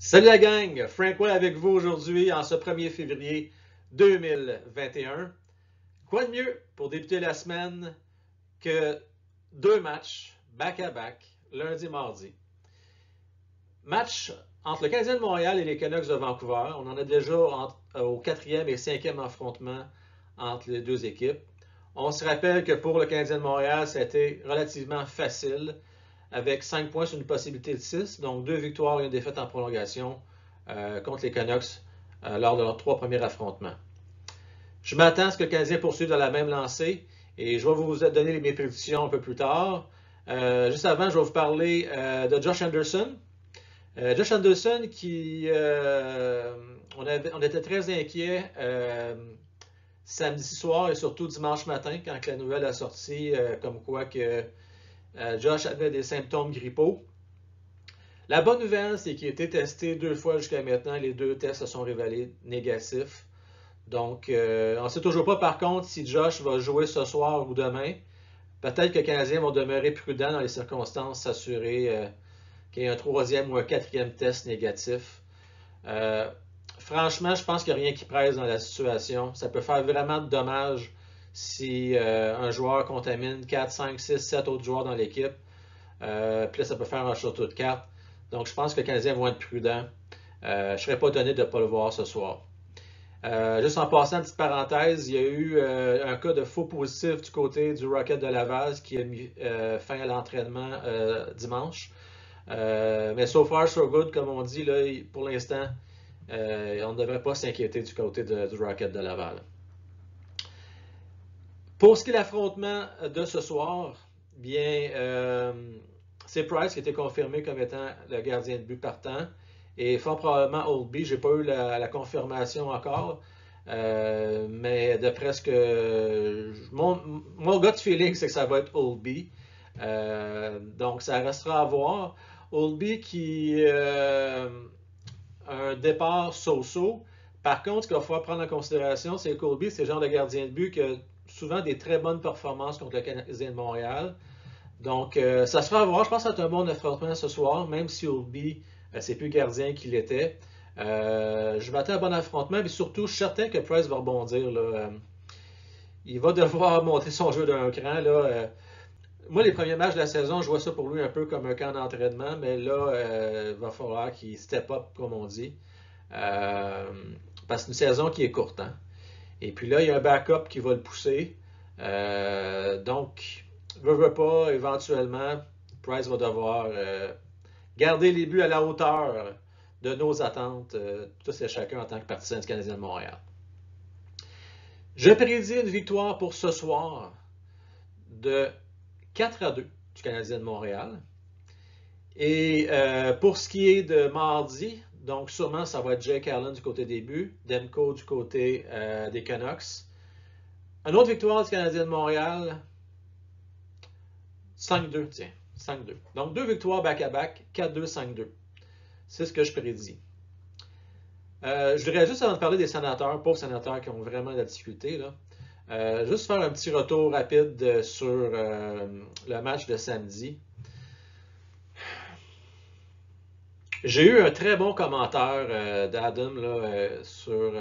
Salut la gang, Frank Way avec vous aujourd'hui en ce 1er février 2021. Quoi de mieux pour débuter la semaine que deux matchs back-à-back, lundi et mardi. Match entre le Canadien de Montréal et les Canucks de Vancouver. On en a déjà au 4e et 5e affrontement entre les deux équipes. On se rappelle que pour le Canadien de Montréal, ça a été relativement facile avec 5 points sur une possibilité de 6, donc 2 victoires et une défaite en prolongation contre les Canucks lors de leurs 3 premiers affrontements. Je m'attends à ce que le Canadien poursuive dans la même lancée et je vais vous donner mes prédictions un peu plus tard. Juste avant, je vais vous parler de Josh Anderson. Josh Anderson on était très inquiets samedi soir et surtout dimanche matin quand la nouvelle a sorti comme quoi que Josh avait des symptômes grippaux. La bonne nouvelle, c'est qu'il a été testé 2 fois jusqu'à maintenant. Les 2 tests se sont révélés négatifs. Donc, on ne sait toujours pas par contre si Josh va jouer ce soir ou demain. Peut-être que les Canadiens vont demeurer prudents dans les circonstances, s'assurer qu'il y ait un 3e ou un 4e test négatif. Franchement, je pense qu'il n'y a rien qui presse dans la situation. Ça peut faire vraiment de dommages si un joueur contamine 4, 5, 6, 7 autres joueurs dans l'équipe. Puis là, ça peut faire un château de cartes. Donc, je pense que les Canadiens vont être prudents. Je ne serais pas étonné de ne pas le voir ce soir. Juste en passant, petite parenthèse, il y a eu un cas de faux positif du côté du Rocket de Laval qui a mis fin à l'entraînement dimanche. Mais so far, so good, comme on dit, là, pour l'instant, on ne devrait pas s'inquiéter du côté du Rocket de Laval. Pour ce qui est de l'affrontement de ce soir, bien, c'est Price qui a été confirmé comme étant le gardien de but partant. Et fort probablement Oldby, je n'ai pas eu la confirmation encore. Mais d'après ce que. Mon gut feeling, c'est que ça va être Oldby. Donc ça restera à voir. Oldby qui a un départ so-so. Par contre, ce qu'il va falloir prendre en considération, c'est qu'Oldby, c'est le genre de gardien de but qui a souvent des très bonnes performances contre le Canadien de Montréal. Donc, ça sera à voir. Je pense que c'est un bon affrontement ce soir, même si Oldby, c'est plus gardien qu'il était. Je m'attends à un bon affrontement, mais surtout, je suis certain que Price va rebondir. Là. Il va devoir monter son jeu d'un cran. Là. Moi, les premiers matchs de la saison, je vois ça pour lui un peu comme un camp d'entraînement, mais là, il va falloir qu'il step up, comme on dit. Parce que c'est une saison qui est courte. Hein? Et puis là, il y a un backup qui va le pousser. Donc, veut pas, éventuellement, Price va devoir garder les buts à la hauteur de nos attentes, tous et chacun en tant que partisan du Canadien de Montréal. Je prédis une victoire pour ce soir de 4-2 du Canadien de Montréal. Et pour ce qui est de mardi, donc sûrement ça va être Jake Allen du côté des buts, Demko du côté des Canucks. Une autre victoire du Canadien de Montréal, 5-2, tiens, 5-2. Donc 2 victoires back-à-back, 4-2, 5-2. C'est ce que je prédis. Je voudrais juste, avant de parler des sénateurs, pauvres sénateurs qui ont vraiment de la difficulté, là, juste faire un petit retour rapide sur le match de samedi. J'ai eu un très bon commentaire d'Adam sur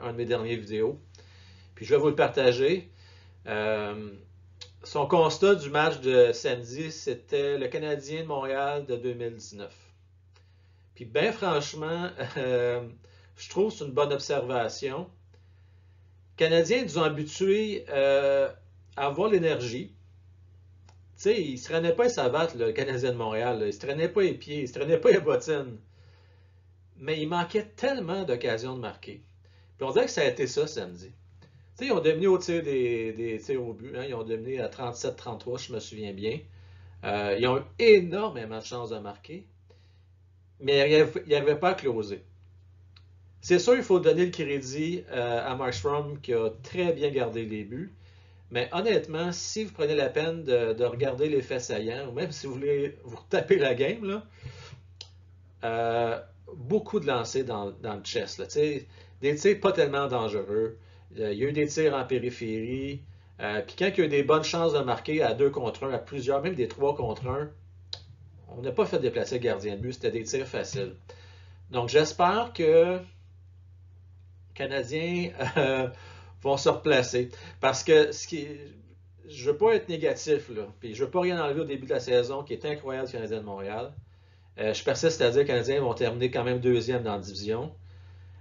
un de mes dernières vidéos. Puis je vais vous le partager. Son constat du match de samedi, c'était le Canadien de Montréal de 2019. Puis bien franchement, je trouve que c'est une bonne observation. Les Canadiens nous ont habitués à avoir l'énergie. Tu sais, ils ne se traînaient pas les savates, le Canadien de Montréal. Là. Ils ne se traînaient pas les pieds, ils ne se traînaient pas les bottines. Mais il manquait tellement d'occasions de marquer. Puis on dirait que ça a été ça samedi. Tu sais, ils ont dominé au tir des tirs au but. Hein. Ils ont dominé à 37-33, je me souviens bien. Ils ont eu énormément de chances de marquer. Mais ils n'arrivaient pas à closer. C'est sûr, il faut donner le crédit à Markstrom qui a très bien gardé les buts. Mais honnêtement, si vous prenez la peine de regarder les faits saillants, ou même si vous voulez vous retaper la game, là, beaucoup de lancers dans le chest. Là, des tirs pas tellement dangereux. Il y a eu des tirs en périphérie. Puis quand il y a eu des bonnes chances de marquer à 2 contre 1, à plusieurs, même des 3 contre 1, on n'a pas fait déplacer le gardien de but. C'était des tirs faciles. Donc, j'espère que les Canadiens vont se replacer. Parce que je ne veux pas être négatif, là. Puis je ne veux pas rien enlever au début de la saison, qui est incroyable du Canadien de Montréal. Je persiste à dire que les Canadiens vont terminer quand même deuxième dans la division.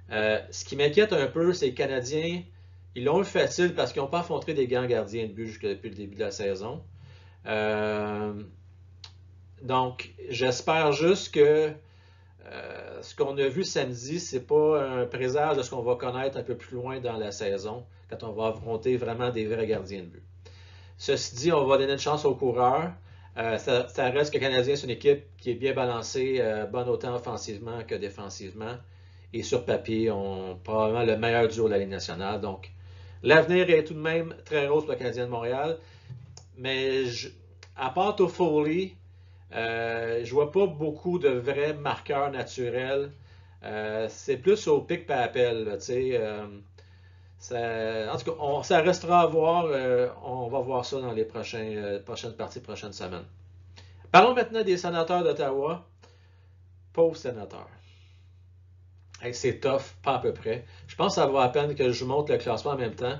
Ce qui m'inquiète un peu, c'est que les Canadiens, ils l'ont eu facile parce qu'ils n'ont pas affronté des grands gardiens de but depuis le début de la saison. Donc, j'espère juste que ce qu'on a vu samedi, c'est pas un présage de ce qu'on va connaître un peu plus loin dans la saison, quand on va affronter vraiment des vrais gardiens de but. Ceci dit, on va donner une chance aux coureurs. Ça reste que le Canadien, c'est une équipe qui est bien balancée, bonne autant offensivement que défensivement. Et sur papier, on probablement le meilleur duo de la Ligue nationale. Donc, l'avenir est tout de même très rose pour le Canadien de Montréal. Mais à part Toffoli, je vois pas beaucoup de vrais marqueurs naturels. C'est plus au pic par appel. En tout cas, ça restera à voir. On va voir ça dans les prochaines parties, prochaines semaines. Parlons maintenant des sénateurs d'Ottawa. Pauvres sénateurs. Hey, c'est tough, pas à peu près. Je pense que ça vaut la peine que je vous montre le classement en même temps.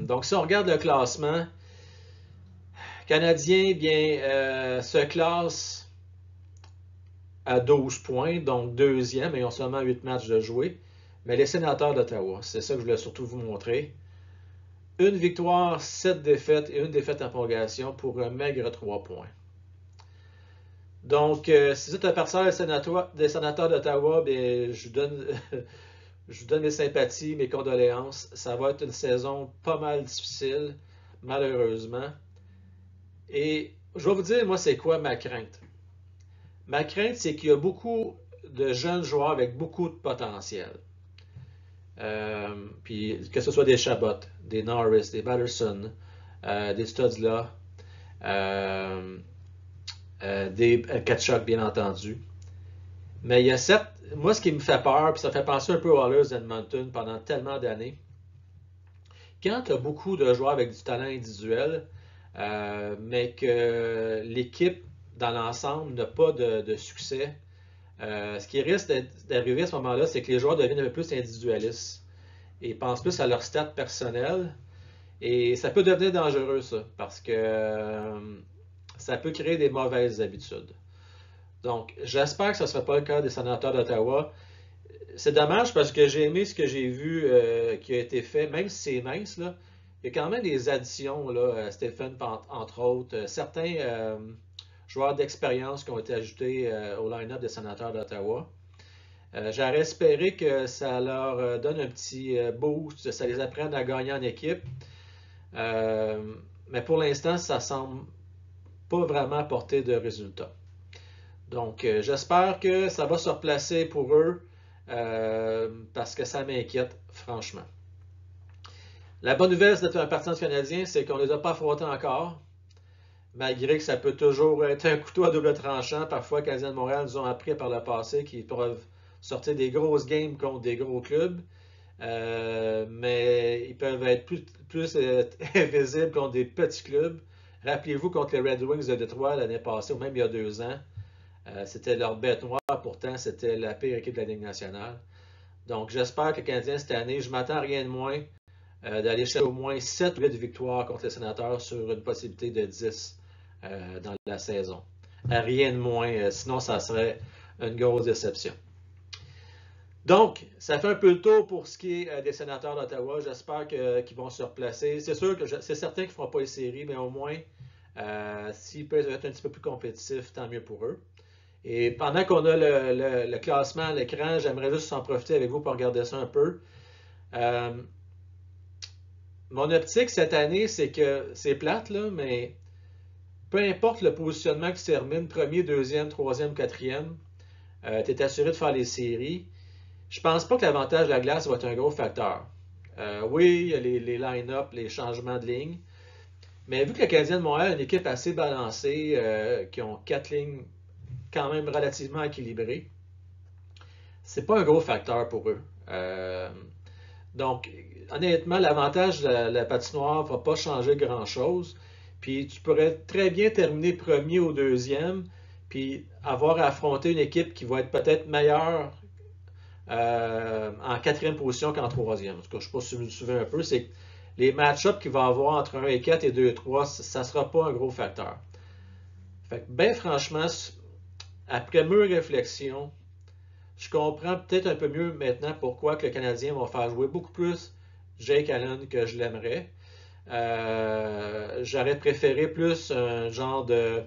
Donc, si on regarde le classement, Canadien se classe à 12 points, donc deuxième, et ils ont seulement 8 matchs de jouer. Mais les sénateurs d'Ottawa, c'est ça que je voulais surtout vous montrer. Une victoire, 7 défaites et une défaite en prolongation pour un maigre 3 points. Donc, si vous êtes un partenaire des sénateurs d'Ottawa, je vous donne mes sympathies, mes condoléances. Ça va être une saison pas mal difficile, malheureusement. Et je vais vous dire, moi, c'est quoi ma crainte? Ma crainte, c'est qu'il y a beaucoup de jeunes joueurs avec beaucoup de potentiel. Puis que ce soit des Chabot, des Norris, des Batterson, des Studla, des Tkachuk, bien entendu. Mais il y a moi, ce qui me fait peur, puis ça fait penser un peu aux Oilers d'Edmonton pendant tellement d'années, quand tu as beaucoup de joueurs avec du talent individuel, mais que l'équipe dans l'ensemble n'a pas de succès, ce qui risque d'arriver à ce moment-là, c'est que les joueurs deviennent un peu plus individualistes et pensent plus à leur stat personnel. Et ça peut devenir dangereux, ça, parce que ça peut créer des mauvaises habitudes. Donc, j'espère que ce ne sera pas le cas des sénateurs d'Ottawa. C'est dommage parce que j'ai aimé ce que j'ai vu qui a été fait, même si c'est mince, là. Il y a quand même des additions, là, Stephen, entre autres, certains joueurs d'expérience qui ont été ajoutés au line-up des sénateurs d'Ottawa. J'aurais espéré que ça leur donne un petit boost, ça les apprenne à gagner en équipe. Mais pour l'instant, ça semble pas vraiment apporter de résultats. Donc, j'espère que ça va se replacer pour eux parce que ça m'inquiète, franchement. La bonne nouvelle, c'est d'être un partisans canadien, c'est qu'on ne les a pas affrontés encore, malgré que ça peut toujours être un couteau à double tranchant. Parfois, les Canadiens de Montréal nous ont appris par le passé qu'ils peuvent sortir des grosses games contre des gros clubs, mais ils peuvent être plus invisibles contre des petits clubs. Rappelez-vous contre les Red Wings de Détroit l'année passée, ou même il y a 2 ans, c'était leur bête noire, pourtant c'était la pire équipe de la Ligue nationale. Donc j'espère que les Canadiens cette année, je m'attends à rien de moins d'aller chercher au moins 7 ou 8 victoires contre les Sénateurs sur une possibilité de 10 dans la saison. Rien de moins, sinon ça serait une grosse déception. Donc, ça fait un peu le tour pour ce qui est des Sénateurs d'Ottawa. J'espère qu'ils vont se replacer. C'est sûr que c'est certain qu'ils ne feront pas les séries, mais au moins, s'ils peuvent être un petit peu plus compétitifs, tant mieux pour eux. Et pendant qu'on a le classement à l'écran, j'aimerais juste en profiter avec vous pour regarder ça un peu. Mon optique cette année, c'est que c'est plate, là, mais peu importe le positionnement que tu termines, premier, deuxième, troisième, quatrième, tu es assuré de faire les séries. Je pense pas que l'avantage de la glace va être un gros facteur. Oui, il y a les line-up, les changements de ligne. Mais vu que le Canadien de Montréal est une équipe assez balancée, qui ont 4 lignes quand même relativement équilibrées, c'est pas un gros facteur pour eux. Donc, honnêtement, l'avantage de la patinoire ne va pas changer grand-chose. Puis tu pourrais très bien terminer premier ou deuxième, puis avoir à affronter une équipe qui va être peut-être meilleure en quatrième position qu'en troisième. En tout cas, je ne sais pas si vous me suivez un peu, c'est que les match-ups qu'il va y avoir entre 1 et 4 et 2 et 3, ça ne sera pas un gros facteur. Fait que, ben franchement, après mûre réflexion, je comprends peut-être un peu mieux maintenant pourquoi que le Canadien va faire jouer beaucoup plus Jake Allen que je l'aimerais. J'aurais préféré plus un genre de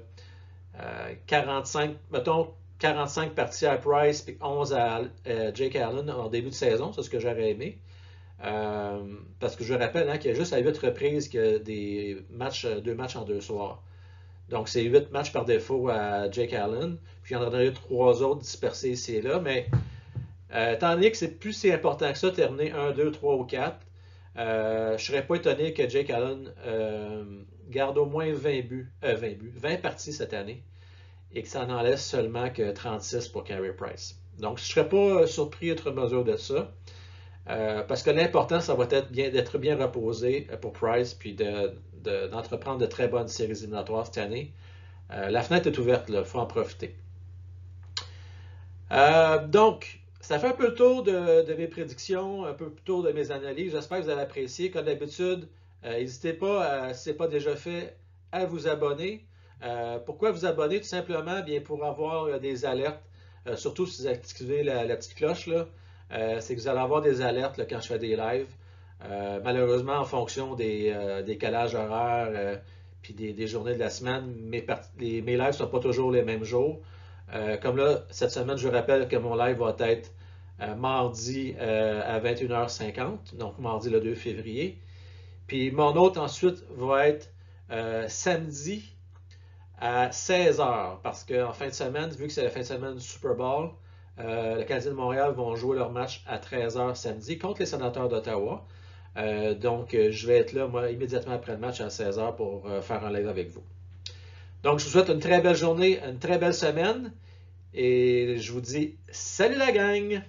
45, mettons 45 parties à Price puis 11 à Jake Allen en début de saison, c'est ce que j'aurais aimé. Parce que je rappelle qu'il y a juste à 8 reprises que des matchs, 2 matchs en 2 soirs. Donc c'est 8 matchs par défaut à Jake Allen, puis il y en a eu 3 autres dispersés ici et là, mais étant donné que c'est plus si important que ça, terminer 1, 2, 3 ou 4, je ne serais pas étonné que Jake Allen garde au moins 20 parties cette année et que ça n'en laisse seulement que 36 pour Carey Price. Donc je ne serais pas surpris outre mesure de ça. Parce que l'important, ça va être d'être bien reposé pour Price, puis d'entreprendre de très bonnes séries éliminatoires cette année. La fenêtre est ouverte, il faut en profiter. Donc, ça fait un peu le tour de mes prédictions, un peu le tour de mes analyses. J'espère que vous avez apprécié. Comme d'habitude, n'hésitez pas, si ce n'est pas déjà fait, à vous abonner. Pourquoi vous abonner? Tout simplement bien, pour avoir des alertes, surtout si vous activez la petite cloche, là, c'est que vous allez avoir des alertes là, quand je fais des lives. Malheureusement, en fonction des décalages horaires puis des journées de la semaine, mes lives ne sont pas toujours les mêmes jours. Comme là, cette semaine, je vous rappelle que mon live va être mardi à 21h50, donc mardi le 2 février. Puis mon autre ensuite va être samedi à 16h, parce qu'en fin de semaine, vu que c'est la fin de semaine du Super Bowl, le Canadien de Montréal vont jouer leur match à 13h samedi contre les Sénateurs d'Ottawa. Donc, je vais être là, moi, immédiatement après le match à 16h pour faire un live avec vous. Donc, je vous souhaite une très belle journée, une très belle semaine, et je vous dis salut la gang!